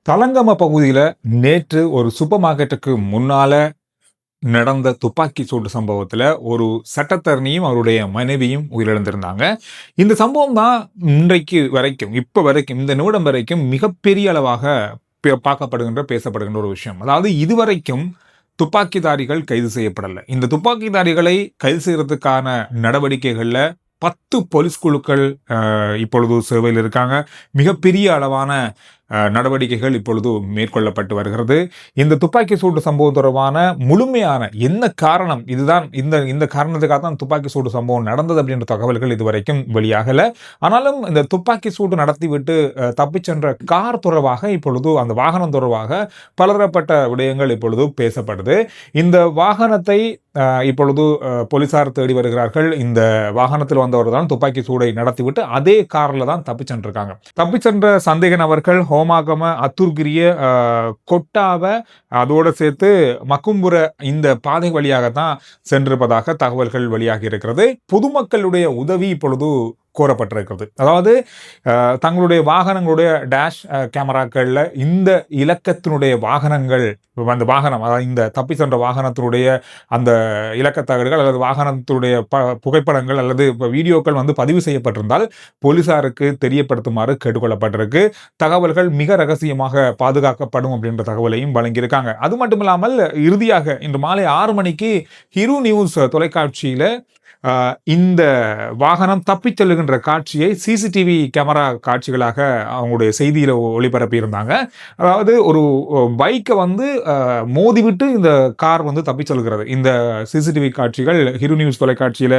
தலங்கம பகுதியில நேற்று ஒரு சூப்பர் மார்க்கெட்டுக்கு முன்னால நடந்த துப்பாக்கி சூடு சம்பவத்துல ஒரு சட்டத்தரணியும் அவருடைய மனைவியும் உயிரிழந்திருந்தாங்க. இந்த சம்பவம் தான் இன்றைக்கு வரைக்கும், இப்ப வரைக்கும், இந்த நிமிடம் வரைக்கும் மிகப்பெரிய அளவாக பார்க்கப்படுகின்ற, பேசப்படுகின்ற ஒரு விஷயம். அதாவது இதுவரைக்கும் துப்பாக்கிதாரிகள் கைது செய்யப்படல. இந்த துப்பாக்கிதாரிகளை கைது செய்யறதுக்கான நடவடிக்கைகள்ல 10 போலீஸ் குழுக்கள் இப்பொழுது சேவையில் இருக்காங்க. மிகப்பெரிய அளவான நடவடிக்கைகள் இப்பொழுது மேற்கொள்ளப்பட்டு வருகிறது. இந்த துப்பாக்கி சூடு சம்பவம் தொடர்பான முழுமையான என்ன காரணம், இதுதான் இந்த இந்த காரணத்துக்காக தான் துப்பாக்கி சூடு சம்பவம் நடந்தது அப்படின்ற தகவல்கள் இதுவரைக்கும் வெளியாகல. ஆனாலும் இந்த துப்பாக்கி சூடு நடத்திவிட்டு தப்பிச் சென்ற கார் தொடர்பாக இப்பொழுது, அந்த வாகனம் தொடர்பாக பலதரப்பட்ட விடயங்கள் இப்பொழுது பேசப்படுது. இந்த வாகனத்தை இப்பொழுது போலீசார் தேடி வருகிறார்கள். இந்த வாகனத்தில் வந்தவர் தான் துப்பாக்கி சூடை நடத்திவிட்டு அதே கார்ல தான் தப்பிச் சென்றிருக்காங்க. தப்பிச் சென்ற சந்தேக நபர்கள் ஹோமாகம, அத்துர்கிரிய, கொட்டாவ, அதோடு சேர்த்து மக்கும்புர இந்த பாதை வழியாகத்தான் சென்றிருப்பதாக தகவல்கள் வெளியாகி இருக்கிறது. பொதுமக்களுடைய உதவி இப்பொழுது கோரப்பட்டிருக்கிறது. அதாவது தங்களுடைய வாகனங்களுடைய டேஷ் கேமராக்களில் இந்த இலக்கத்தினுடைய வாகனங்கள், அந்த வாகனம், அதாவது இந்த தப்பி சென்ற வாகனத்தினுடைய அந்த இலக்கத்தகடுகள் அல்லது வாகனத்தினுடைய புகைப்படங்கள் அல்லது வீடியோக்கள் பதிவு செய்யப்பட்டிருந்தால் போலீசாருக்கு தெரியப்படுத்துமாறு கேட்டுக்கொள்ளப்பட்டிருக்கு. தகவல்கள் மிக ரகசியமாக பாதுகாக்கப்படும் அப்படின்ற தகவலையும் வழங்கியிருக்காங்க. அது மட்டும் இல்லாமல் இறுதியாக இன்று மாலை 6 மணிக்கு ஹிரு நியூஸ் தொலைக்காட்சியில இந்த வாகனம் தப்பிச் செல்லுகின்ற காட்சியை சிசிடிவி கேமரா காட்சிகளாக அவங்களுடைய செய்தியில் ஒளிபரப்பியிருந்தாங்க. அதாவது ஒரு பைக்கை மோதிவிட்டு இந்த கார் தப்பிச் செல்கிறது. இந்த சிசிடிவி காட்சிகள் ஹிரு நியூஸ் தொலைக்காட்சியில்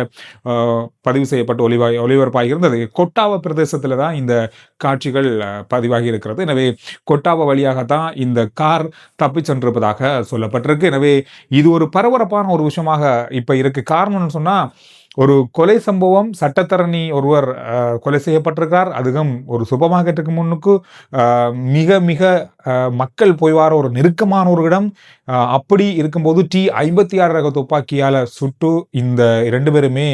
பதிவு செய்யப்பட்டு ஒளிபரப்பாகி இருந்தது. கொட்டாவ பிரதேசத்தில் தான் இந்த காட்சிகள் பதிவாகி இருக்கிறது. எனவே கொட்டாவ வழியாகத்தான் இந்த கார் தப்பிச் சென்றிருப்பதாக சொல்லப்பட்டிருக்கு. எனவே இது ஒரு பரபரப்பான ஒரு விஷயமாக இப்ப இருக்கு. காரணம்னு சொன்னா, ஒரு கொலை சம்பவம், சட்டத்தரணி ஒருவர் கொலை செய்யப்பட்டிருக்கார். அதுவும் ஒரு சூப்பர் மார்க்கெட்டுக்கு முன்னுக்கு மிக மிக மக்கள் போய் வார ஒரு நெருக்கமான ஒரு இடம். அப்படி இருக்கும்போது T56 ரக துப்பாக்கியால் சுட்டு இந்த 2 பேருமே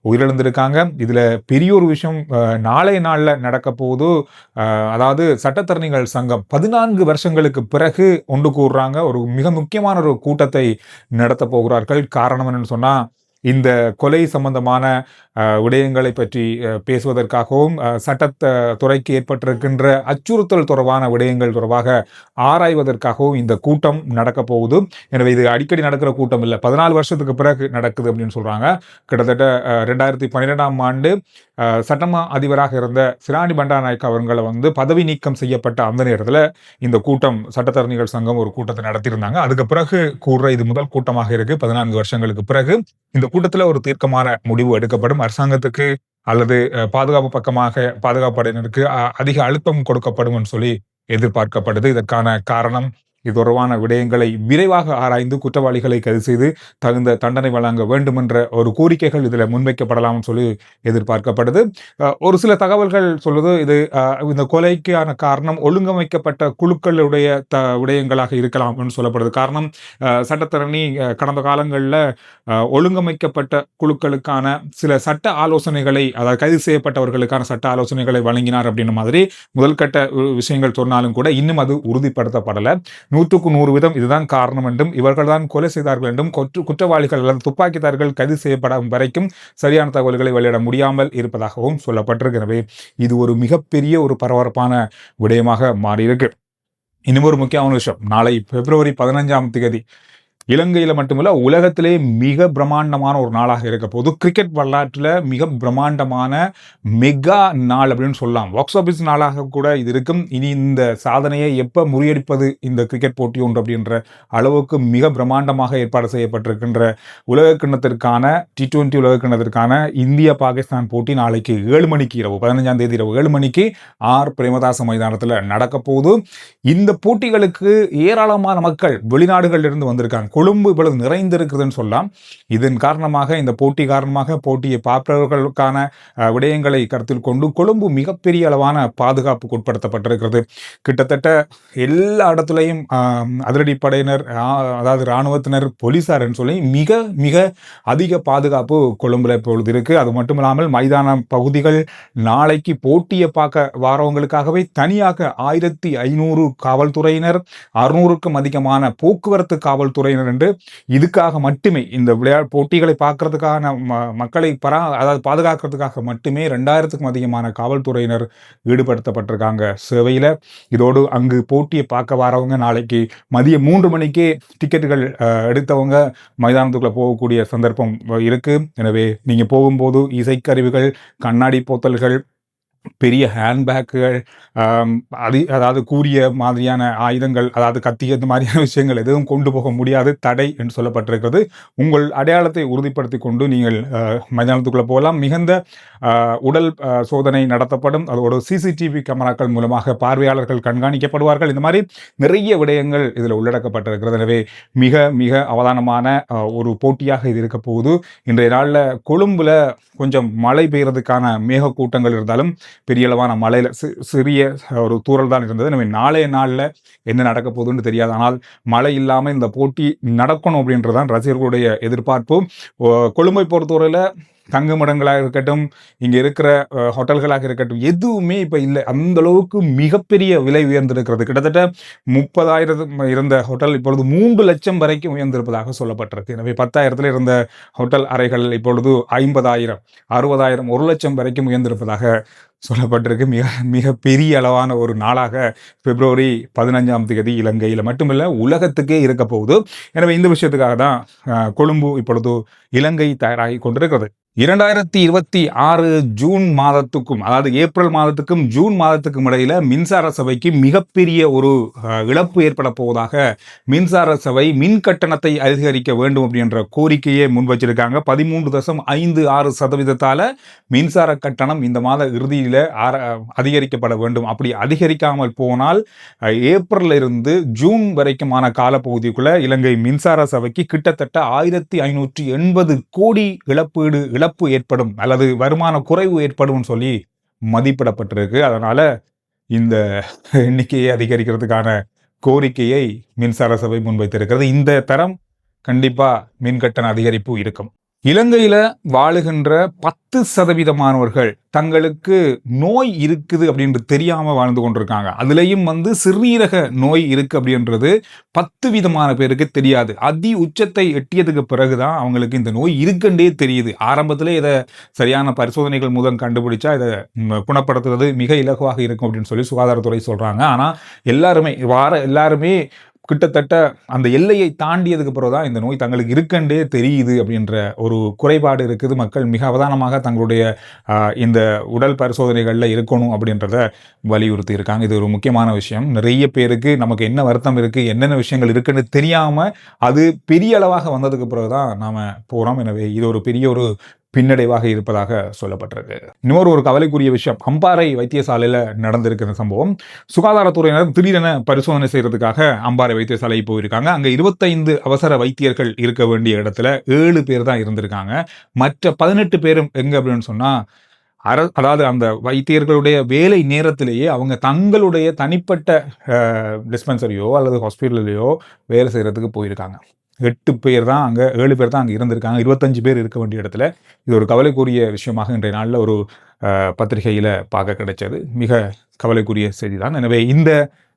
உயிரிழந்திருக்காங்க. இதுல பெரிய ஒரு விஷயம் நாளைய நாளில் நடக்க போகுது. அதாவது சட்டத்தரணிகள் சங்கம் 14 வருஷங்களுக்கு பிறகு ஒன்று கூடுறாங்க. ஒரு மிக முக்கியமான ஒரு கூட்டத்தை நடத்த போகிறார்கள். காரணம் என்னன்னு சொன்னா, இந்த கொலை சம்பந்தமான விடயங்களை பற்றி பேசுவதற்காகவும் சட்டத்துறைக்கு ஏற்பட்டிருக்கின்ற அச்சுறுத்தல் தொடர்பான விடயங்கள் தொடர்பாக ஆராய்வதற்காகவும் இந்த கூட்டம் நடக்க போகுது. எனவே இது அடிக்கடி நடக்கிற கூட்டம் இல்லை, 14 வருஷத்துக்கு பிறகு நடக்குது அப்படின்னு சொல்றாங்க. கிட்டத்தட்ட 2012ஆம் ஆண்டு சட்டமா அதிபராக இருந்த சிராணி பண்டாநாயக்க அவர்களை பதவி நீக்கம் செய்யப்பட்ட அந்த நேரத்தில் இந்த கூட்டம், சட்டத்தரணிகள் சங்கம் ஒரு கூட்டத்தை நடத்தியிருந்தாங்க. அதுக்கு பிறகு கூடுற இது முதல் கூட்டமாக இருக்கு. 14 வருஷங்களுக்கு பிறகு இந்த கூட்டத்தில் ஒரு தீர்க்கமான முடிவு எடுக்கப்படும். அரசாங்கத்துக்கு அல்லது பாதுகாப்பு பக்கமாக பாதுகாப்பு படையினருக்கு அதிக அழுத்தம் கொடுக்கப்படும் சொல்லி எதிர்பார்க்கப்படுது. இதற்கான காரணம், இது தொடர்பான விடயங்களை விரைவாக ஆராய்ந்து குற்றவாளிகளை கைது செய்து தகுந்த தண்டனை வழங்க வேண்டும் என்ற ஒரு கோரிக்கைகள் இதில் முன்வைக்கப்படலாம் சொல்லி எதிர்பார்க்கப்படுது. ஒரு சில தகவல்கள் சொல்லுது, இது இந்த கொலைக்கான காரணம் ஒழுங்கமைக்கப்பட்ட குழுக்களுடைய விடயங்களாக இருக்கலாம் என்று சொல்லப்படுது. காரணம், சட்டத்தரணி கடந்த காலங்களில் ஒழுங்கமைக்கப்பட்ட குழுக்களுக்கான சில சட்ட ஆலோசனைகளை, அதாவது கைது செய்யப்பட்டவர்களுக்கான சட்ட ஆலோசனைகளை வழங்கினார் அப்படின்ற மாதிரி முதல் கட்ட விஷயங்கள் சொன்னாலும் கூட இன்னும் அது உறுதிப்படுத்தப்படலை. 100க்கு 100% இதுதான் காரணம் என்றும், இவர்கள் தான் கொலை செய்தார்கள் என்றும், குற்றவாளிகள் அல்லது துப்பாக்கிதார்கள் கைது செய்யப்படும் வரைக்கும் சரியான தகவல்களை வெளியிட முடியாமல் இருப்பதாகவும் சொல்லப்பட்டிருக்கு. எனவே இது ஒரு மிகப்பெரிய ஒரு பரபரப்பான விடயமாக மாறியிருக்கு. இன்னும் ஒரு முக்கியமான விஷயம், நாளை பிப்ரவரி 15ஆம் தேதி இலங்கையில மட்டுமல்ல உலகத்திலே மிக பிரம்மாண்டமான ஒரு நாளாக இருக்க போது. கிரிக்கெட் வரலாற்றில் மிக பிரம்மாண்டமான மெகா நாள் அப்படின்னு சொல்லலாம். பாக்ஸ் ஆஃபீஸ் நாளாக கூட இது இருக்கும். இனி இந்த சாதனையை எப்போ முறியடிப்பது இந்த கிரிக்கெட் போட்டி ஒன்று அப்படின்ற அளவுக்கு மிக பிரம்மாண்டமாக ஏற்பாடு செய்யப்பட்டிருக்கின்ற உலகக்கிண்ணத்திற்கான T20 உலகக்கிண்ணத்திற்கான இந்தியா பாகிஸ்தான் போட்டி நாளைக்கு 7 மணிக்கு இரவு 15ஆம் தேதி இரவு 7 மணிக்கு ஆர் பிரேமதாச மைதானத்தில் நடக்க போகுது. இந்த போட்டிகளுக்கு ஏராளமான மக்கள் வெளிநாடுகளிலிருந்து வந்திருக்காங்க. கொழும்பு இவ்வளவு நிறைந்திருக்குதுன்னு சொல்லலாம். இதன் காரணமாக, இந்த போட்டி காரணமாக போட்டியை பார்ப்பவர்களுக்கான விடயங்களை கருத்தில் கொண்டு கொழும்பு மிகப்பெரிய அளவான பாதுகாப்புக்கு உட்படுத்தப்பட்டிருக்கிறது. கிட்டத்தட்ட எல்லா இடத்துலையும் அதிரடிப்படையினர், அதாவது இராணுவத்தினர், போலீசார்னு சொல்லி மிக மிக அதிக பாதுகாப்பு கொழும்புல இப்பொழுது இருக்கு. அது மட்டும் இல்லாமல் மைதான பகுதிகள் நாளைக்கு போட்டியை பார்க்க வாரவங்களுக்காகவே தனியாக 1500 காவல்துறையினர், 600க்கும் அதிகமான போக்குவரத்து காவல்துறையினர் என்று இதுக்காக மட்டுமே, இந்த போட்டிகளை பார்க்கறதுக்கான மக்களை அதாவது பாதுகாக்கிறதுக்காக மட்டுமே 2000க்கும் அதிகமான காவல்துறையினர் ஈடுபடுத்தப்பட்டிருக்காங்க சேவையில். இதோடு அங்கு போட்டியை பார்க்க வரவங்க நாளைக்கு மதியம் 3 மணிக்கே டிக்கெட்டுகள் எடுத்தவங்க மைதானத்துக்குள்ள போகக்கூடிய சந்தர்ப்பம் இருக்கு. எனவே நீங்க போகும்போது இசைக்கருவிகள், கண்ணாடி போத்தல்கள், பெரிய ஹேண்ட்பேக்குகள், அதாவது கூறிய மாதிரியான ஆயுதங்கள், அதாவது கத்தி, இந்த மாதிரியான விஷயங்கள் எதுவும் கொண்டு போக முடியாது, தடை என்று சொல்லப்பட்டிருக்கிறது. உங்கள் அடையாளத்தை உறுதிப்படுத்தி கொண்டு நீங்கள் மைதானத்துக்குள்ளே போகலாம். மிகுந்த உடல் சோதனை நடத்தப்படும். அதோட சிசிடிவி கேமராக்கள் மூலமாக பார்வையாளர்கள் கண்காணிக்கப்படுவார்கள். இந்த மாதிரி நிறைய விடயங்கள் இதில் உள்ளடக்கப்பட்டிருக்கிறது. எனவே மிக மிக அவதானமான ஒரு போட்டியாக இது இருக்க போகுது. இன்றைய நாளில் கொழும்புல கொஞ்சம் மழை பெய்யறதுக்கான மேக கூட்டங்கள் இருந்தாலும் பெரிய அளவான மழையில் சிறிய ஒரு தூறல் தான் இருந்தது. எனவே நாளைய நாளில் என்ன நடக்க போகுதுன்னு தெரியாது. ஆனால் மழை இல்லாமல் இந்த போட்டி நடக்கணும் அப்படின்றதான் ரசிகர்களுடைய எதிர்பார்ப்பு. கொழும்பை பொறுத்தவரையில் தங்குமிடங்களாக இருக்கட்டும், இங்கே இருக்கிற ஹோட்டல்களாக இருக்கட்டும், எதுவுமே இப்போ இல்லை. அந்த அளவுக்கு மிகப்பெரிய விலை உயர்ந்திருக்கிறது. கிட்டத்தட்ட 30,000 இருந்த ஹோட்டல் இப்பொழுது 3 லட்சம் வரைக்கும் உயர்ந்திருப்பதாக சொல்லப்பட்டிருக்கு. எனவே 10,000 இருந்த ஹோட்டல் அறைகள் இப்பொழுது 50,000, 60,000, 1 லட்சம் வரைக்கும் உயர்ந்திருப்பதாக சொல்லப்பட்டிருக்கு. மிக மிக பெரிய அளவான ஒரு நாளாக பிப்ரவரி 15ஆம் தேதி இலங்கையில் மட்டுமில்லை உலகத்துக்கே இருக்க போகுது. எனவே இந்த விஷயத்துக்காக தான் கொழும்பு இப்பொழுது இலங்கை தயாராகி கொண்டிருக்கிறது. 2026 ஜூன் மாதத்துக்கும், அதாவது ஏப்ரல் மாதத்துக்கும் ஜூன் மாதத்துக்கும் இடையில மின்சார சபைக்கு மிகப்பெரிய ஒரு இழப்பு ஏற்பட போவதாக மின்சார சபை மின் கட்டணத்தை அதிகரிக்க வேண்டும் அப்படின்ற கோரிக்கையை முன் வச்சிருக்காங்க. 13.56% மின்சார கட்டணம் இந்த மாத இறுதியில் அதிகரிக்கப்பட வேண்டும். அப்படி அதிகரிக்காமல் போனால் ஏப்ரல் இருந்து ஜூன் வரைக்குமான காலப்பகுதிக்குள்ள இலங்கை மின்சார சபைக்கு கிட்டத்தட்ட 1580 கோடி இழப்பு ஏற்படும், அல்லது வருமான குறைவு ஏற்படும் சொல்லி மதிப்பிடப்பட்டிருக்கு. அதனால இந்த எண்ணிக்கையை அதிகரிக்கிறதுக்கான கோரிக்கையை மின்சார சபை முன்வைத்திருக்கிறது. இந்த தரம் கண்டிப்பா மின்கட்டண அதிகரிப்பு இருக்கும். இலங்கையில வாழுகின்ற 10% தங்களுக்கு நோய் இருக்குது அப்படின்னு தெரியாம வாழ்ந்து கொண்டிருக்காங்க. அதுலயும் சிறுநீரக நோய் இருக்கு அப்படின்றது 10% பேருக்கு தெரியாது. அதி உச்சத்தை எட்டியதுக்கு பிறகுதான் அவங்களுக்கு இந்த நோய் இருக்குன்றே தெரியுது. ஆரம்பத்திலே இதை சரியான பரிசோதனைகள் மூலம் கண்டுபிடிச்சா இதை குணப்படுத்துறது மிக இலகுவாக இருக்கும் அப்படின்னு சொல்லி சுகாதாரத்துறை சொல்றாங்க. ஆனா எல்லாருமே கிட்டத்தட்ட அந்த எல்லையை தாண்டியதுக்கு பிறகுதான் இந்த நோய் தங்களுக்கு இருக்கண்டே தெரியுது அப்படின்ற ஒரு குறைபாடு இருக்குது. மக்கள் மிக அவதானமாக தங்களுடைய இந்த உடல் பரிசோதனைகளில் இருக்கணும் அப்படின்றத வலியுறுத்தி இருக்காங்க. இது ஒரு முக்கியமான விஷயம். நிறைய பேருக்கு நமக்கு என்ன வருத்தம் இருக்குது, என்னென்ன விஷயங்கள் இருக்குன்னு தெரியாமல் அது பெரிய அளவாக வந்ததுக்கு பிறகுதான் நாம் போகிறோம். எனவே இது ஒரு பெரிய ஒரு பின்னடைவாக இருப்பதாக சொல்லப்பட்டிருக்கு. இன்னொரு ஒரு கவலைக்குரிய விஷயம், அம்பாறை வைத்தியசாலையில் நடந்திருக்கிற சம்பவம். சுகாதாரத்துறையினர் திடீரென பரிசோதனை செய்யறதுக்காக அம்பாறை வைத்தியசாலை போயிருக்காங்க. அங்கே 25 அவசர வைத்தியர்கள் இருக்க வேண்டிய இடத்துல 7 பேர் தான் இருந்திருக்காங்க. மற்ற 18 பேரும் எங்க அப்படின்னு சொன்னா, அதாவது அந்த வைத்தியர்களுடைய வேலை நேரத்திலேயே அவங்க தங்களுடைய தனிப்பட்ட டிஸ்பென்சரியோ அல்லது ஹாஸ்பிட்டலையோ வேலை செய்யறதுக்கு போயிருக்காங்க. 8 பேர் தான் அங்கே, 7 பேர் தான் அங்கே இருந்திருக்காங்க. 25 பேர் இருக்க வேண்டிய இடத்துல. இது ஒரு கவலைக்குரிய விஷயமாக இன்றைய நாளில் ஒரு பத்திரிகையில் பார்க்க கிடைச்சது. மிக கவலைக்குரிய செய்தி தான். எனவே இந்த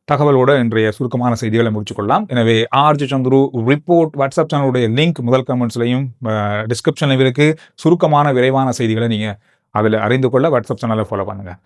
தகவலோட இன்றைய சுருக்கமான செய்திகளை முடிச்சுக்கொள்ளலாம். எனவே ஆர்ஜி சந்துரு ரிப்போர்ட் வாட்ஸ்அப் சேனலுடைய லிங்க் முதல் கமெண்ட்ஸ்லையும் டிஸ்கிரிப்ஷன்லையும் இருக்குது. சுருக்கமான விரைவான செய்திகளை நீங்கள் அதில் அறிந்து கொள்ள வாட்ஸ்அப் சேனலை ஃபாலோ பண்ணுங்கள்.